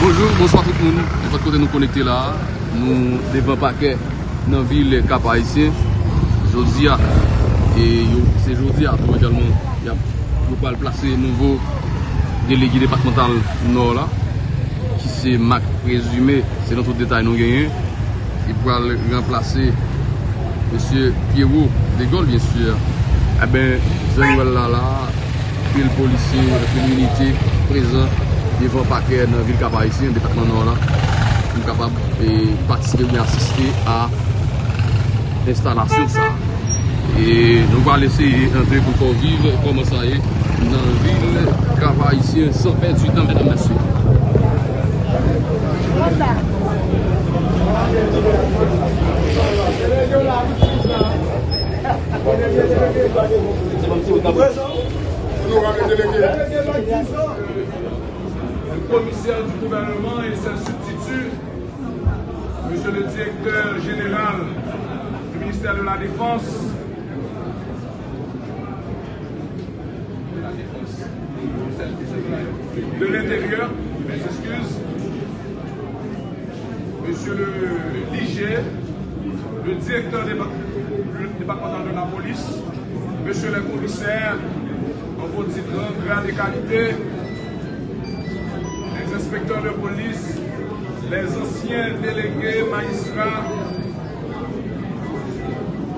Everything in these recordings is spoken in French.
Bonjour, bonsoir tout le monde. De votre côté, nous connectés là. Nous devons paquet dans la ville Cap-Haïtien. Jodia. Et c'est Jodia également. Nous allons placer un nouveau délégué départemental Nord là. Qui c'est Mac présumé. C'est dans tout détail nous gagnons. Il pourra remplacer M. Pierrot de Gaulle, bien sûr. Eh bien, Jean-Noël là, puis le policier, l'unité présent devant le paquet dans la ville Cap-Haïtien, le département Nord là, pour capable de participer ou assister à l'installation ça. Et nous allons laisser entrer pour vivre comment ça est dans la ville Cap-Haïtien sans perdre du temps, mesdames et messieurs. Le commissaire du gouvernement et ses substituts, monsieur le directeur général du ministère de la Défense, de l'Intérieur, mes excuses, monsieur le l'IG, le directeur départemental de la police, monsieur le commissaire, en vos titres, grade et qualité, les inspecteurs de police, les anciens délégués, magistrats,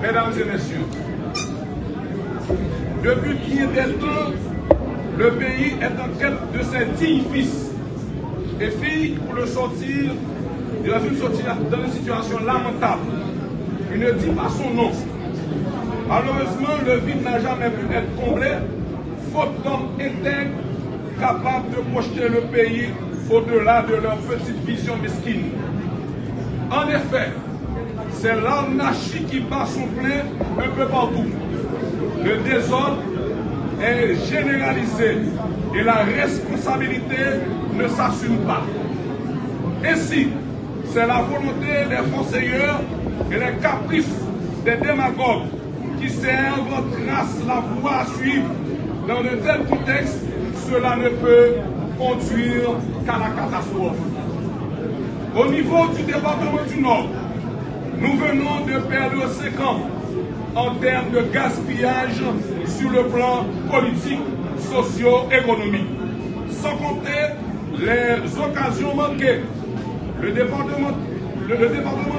mesdames et messieurs, depuis bien des temps, le pays est en quête de ses dignes fils et filles pour le sortir, dans une situation lamentable. Il ne dit pas son nom. Malheureusement, le vide n'a jamais pu être comblé, faute d'hommes intègres capables de projeter le pays au-delà de leur petite vision mesquine. En effet, c'est l'anarchie qui bat son plein un peu partout. Le désordre est généralisé et la responsabilité ne s'assume pas. Ainsi, c'est la volonté des conseilleurs et les caprices des démagogues qui servent grâce la voie à suivre. Dans de tels contextes, cela ne peut conduire qu'à la catastrophe. Au niveau du département du Nord, nous venons de perdre 5 ans en termes de gaspillage sur le plan politique, socio-économique. Sans compter les occasions manquées. Le département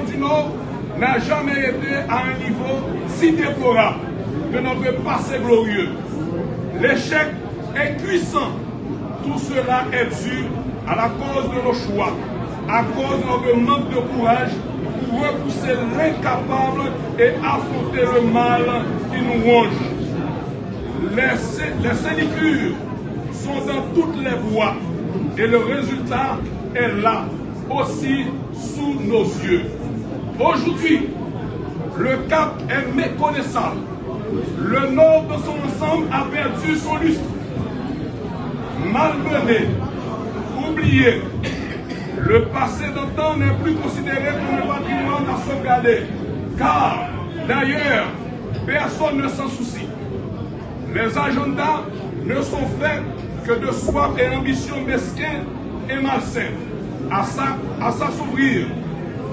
du Nord n'a jamais été à un niveau si déplorable de notre passé glorieux. L'échec est puissant. Tout cela est dû à la cause de nos choix, à cause de notre manque de courage pour repousser l'incapable et affronter le mal qui nous ronge. Les sénicures sont dans toutes les voies et le résultat est là, aussi sous nos yeux. Aujourd'hui, le cap est méconnaissable. Le Nord de son ensemble a perdu son lustre. Malmené, oublié, le passé d'antan n'est plus considéré comme un patrimoine à sauvegarder. Car, d'ailleurs, personne ne s'en soucie. Les agendas ne sont faits que de soif et ambition mesquins et malsains. À s'assouvir,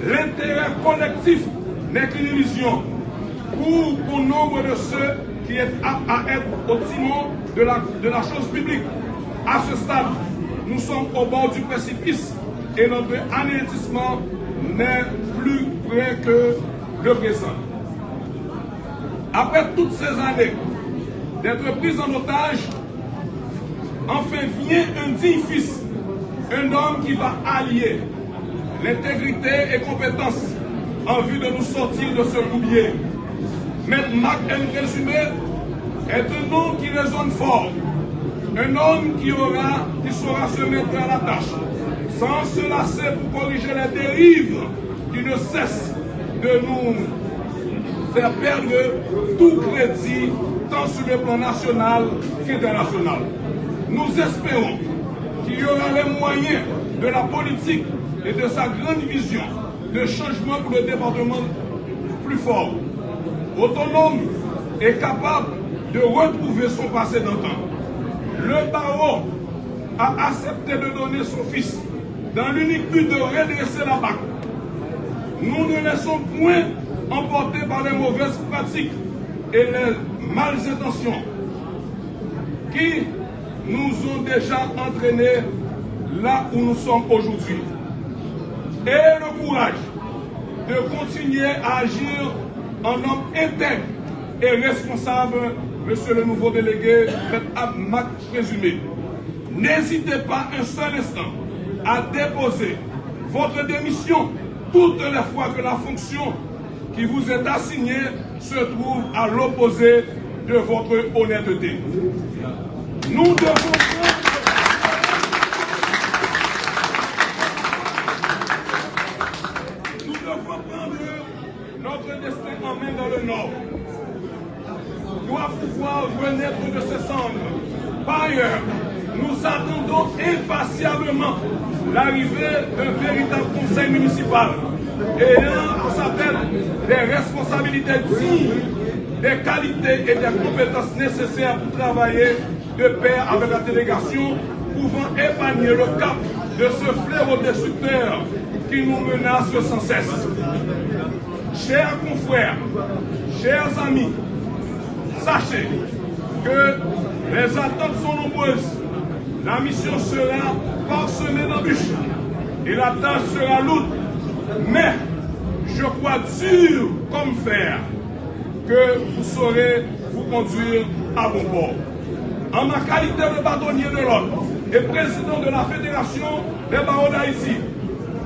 l'intérêt collectif n'est qu'une illusion pour bon nombre de ceux qui est aptes à être au timon de la chose publique. À ce stade, nous sommes au bord du précipice et notre anéantissement n'est plus près que le présent. Après toutes ces années d'être pris en otage, enfin vient un digne fils, un homme qui va allier l'intégrité et compétence en vue de nous sortir de ce goubier. Maître Mac M. Résumé est un homme qui résonne fort, un homme qui saura se mettre à la tâche, sans se lasser pour corriger les dérives qui ne cessent de nous faire perdre tout crédit, tant sur le plan national qu'international. Nous espérons qu'il y aura les moyens de la politique et de sa grande vision de changement pour le département plus fort, autonome et capable de retrouver son passé d'antan. Le barreau a accepté de donner son fils dans l'unique but de redresser la BAC. Nous ne laissons point emporter par les mauvaises pratiques et les males intentions qui nous ont déjà entraînés là où nous sommes aujourd'hui. Et le courage de continuer à agir en homme intègre et responsable, monsieur le nouveau délégué, Mac présumé. N'hésitez pas un seul instant à déposer votre démission toutes les fois que la fonction qui vous est assignée se trouve à l'opposé de votre honnêteté. Nous devons prendre notre destin en main dans le Nord. Doit pouvoir renaître de ses cendres. Par ailleurs, nous attendons impatiemment l'arrivée d'un véritable conseil municipal ayant pour sa tête des responsabilités dignes, des qualités et des compétences nécessaires pour travailler de pair avec la délégation, pouvant épargner le cap de ce fléau destructeur qui nous menace sans cesse. Chers confrères, chers amis, sachez que les attentes sont nombreuses. La mission sera parsemée d'embûches et la tâche sera lourde. Mais je crois dur comme fer que vous saurez vous conduire à bon port. En ma qualité de bâtonnier de l'ordre et président de la Fédération des barreaux d'Haïti,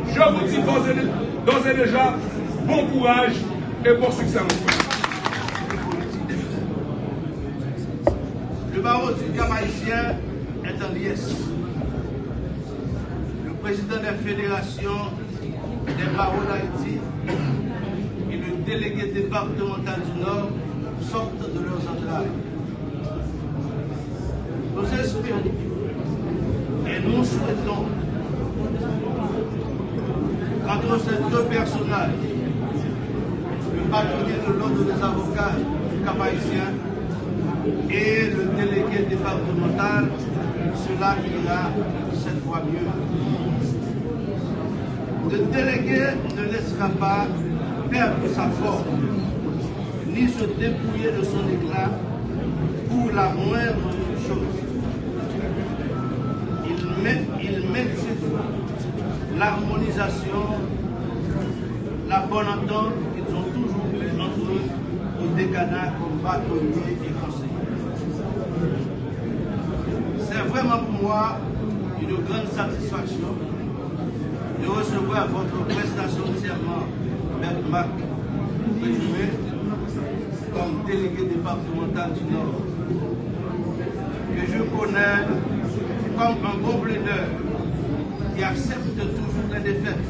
je vous dis d'ores et déjà bon courage et bon succès, mon frère. Le barreau du Cap haïtien est en liesse. Le président des fédérations des barreaux d'Haïti et le délégué départemental du Nord sortent de leurs entrailles. Nous espérons et nous souhaitons qu'entre ces deux personnages, le bâtonnier de l'ordre des avocats du Cap haïtien et le délégué départemental, cela ira cette fois mieux. Le délégué ne laissera pas perdre sa forme, ni se dépouiller de son éclat pour la moindre chose. Il maintient l'harmonisation, la bonne entente qu'ils ont toujours eu entre eux au décanat comme bâtonniers et conseillers. C'est vraiment pour moi une grande satisfaction de recevoir votre prestation de serment, M. Mac présumé, comme délégué départemental du Nord, que je connais comme un bon plaideur qui accepte toujours les défaites,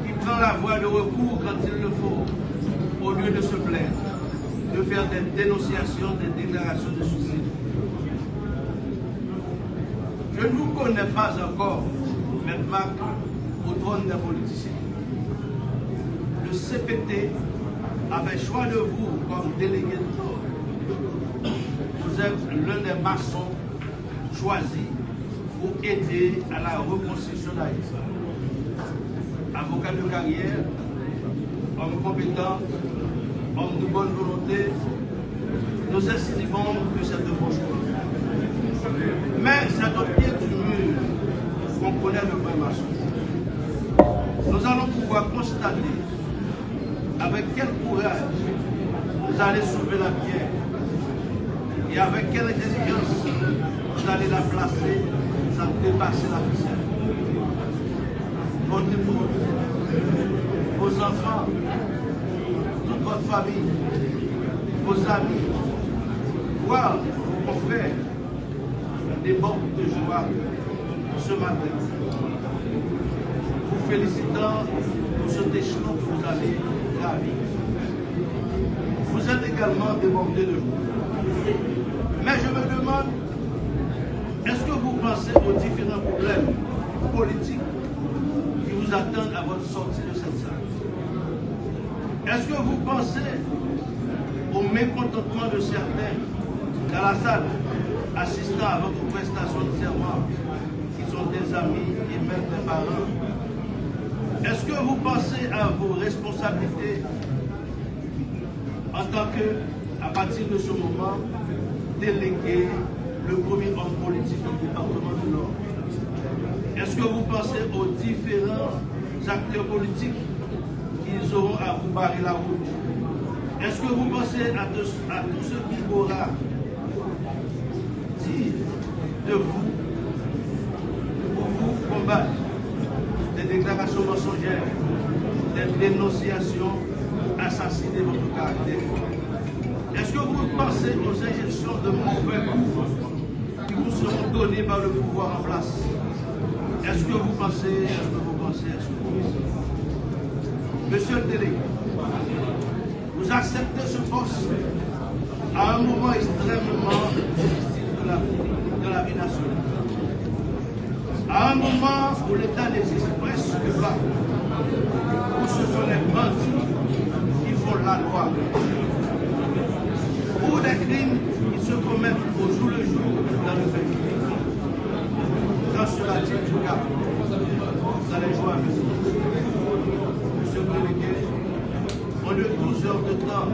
qui prend la voie de recours quand il le faut, au lieu de se plaindre, de faire des dénonciations, des déclarations de suicide. Je ne vous connais pas encore, M. Mac, au trône des politiciens. Le CPT avait choix de vous comme délégué de Nord. Vous êtes l'un des maçons choisis pour aider à la reconstruction d'Haïti. Avocat de carrière, homme compétent, homme de bonne volonté, nous estimons que c'est de bon choix. Mais c'est au pied du mur qu'on connaît le vrai maçon. Nous allons pouvoir constater avec quel courage vous allez soulever la pierre et avec quelle intelligence vous allez la placer sans dépasser la ficelle. Votre épouse, vos enfants, toute votre famille, vos amis, voire vos confrères débordent de joie ce matin. Vous félicitant pour cet échelon que vous allez gravir. Vous êtes également débordés de joie. Mais je me demande, est-ce que vous pensez aux différents problèmes politiques qui vous attendent à votre sortie de cette salle? Est-ce que vous pensez au mécontentement de certains dans la salle assistant à votre prestation de serment, qui sont des amis et transmettre des parents. Est-ce que vous pensez à vos responsabilités en tant que, à partir de ce moment, délégué, le premier homme politique du département du Nord? Est-ce que vous pensez aux différents acteurs politiques qui auront à vous barrer la route? Est-ce que vous pensez à tous ceux qui aura dit de vous pour vous combattre des déclarations mensongères, des dénonciations, assassiner votre caractère? Est-ce que vous pensez aux injections de mauvais goût qui vous seront données par le pouvoir en place? Est-ce que vous pensez? Monsieur le délégué, vous acceptez ce poste à un moment extrêmement difficile de la vie nationale. À un moment où l'État n'existe presque pas, où ce sont les bandits qui font la loi, où des crimes qui se commettent au jour le jour dans le pays. Quand sera-t-il du cas? Vous allez jouer avec nous. Monsieur le délégué, au lieu de 12 heures de temps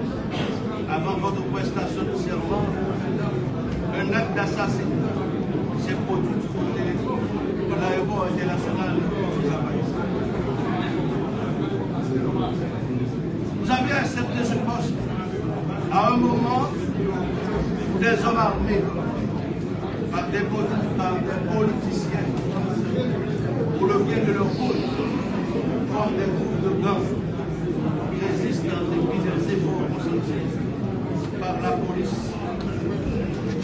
avant votre prestation de serment, un acte d'assassinat s'est produit du côté de l'aéroport international de Zapaïs. Vous avez accepté ce poste à un moment où des hommes armés, par des politiciens, pour le bien de leur cause, forment des groupes de gangs qui résistent en dépit des efforts consentis par la police,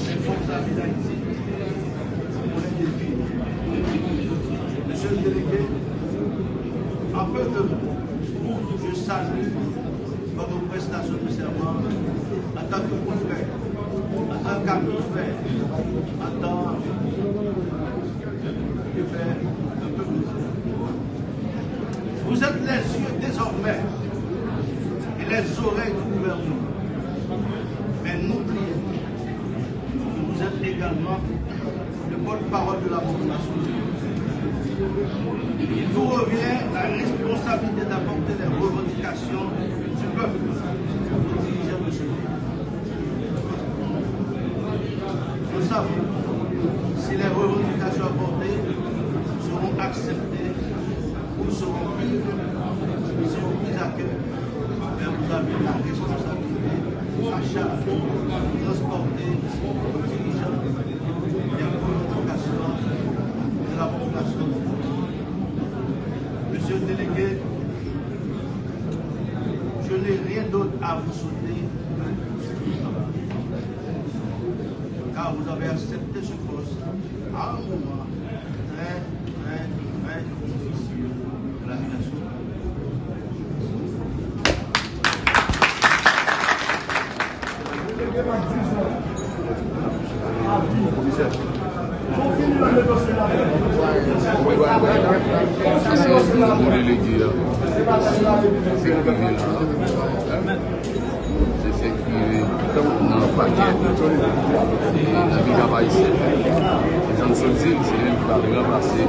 les forces armées d'Haïti, pour les défis. Monsieur le délégué, en peu de mots, je salue votre prestation de serment en tant que confrère, en tant qu'ami frère, en tant que frère un peu plus. Vous êtes les yeux désormais et les oreilles du gouvernement. Mais n'oubliez pas que vous êtes également le porte-parole de la population. Il vous revient la responsabilité d'apporter les revendications du peuple aux dirigeants de ce pays. Nous savons si les revendications apportées seront acceptées ou seront prises à cœur. Mais vous avez la responsabilité à charge de transporter aux dirigeants les revendications de la population. Monsieur le délégué, je n'ai rien d'autre à vous souhaiter, car vous avez accepté ce poste à un moment très difficile de la vie nationale. Mon délégué, c'est sécurisé dans le paquet et la vie n'a pas ici. Les gens de Sotil, c'est lui qui va remplacer.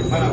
Voilà.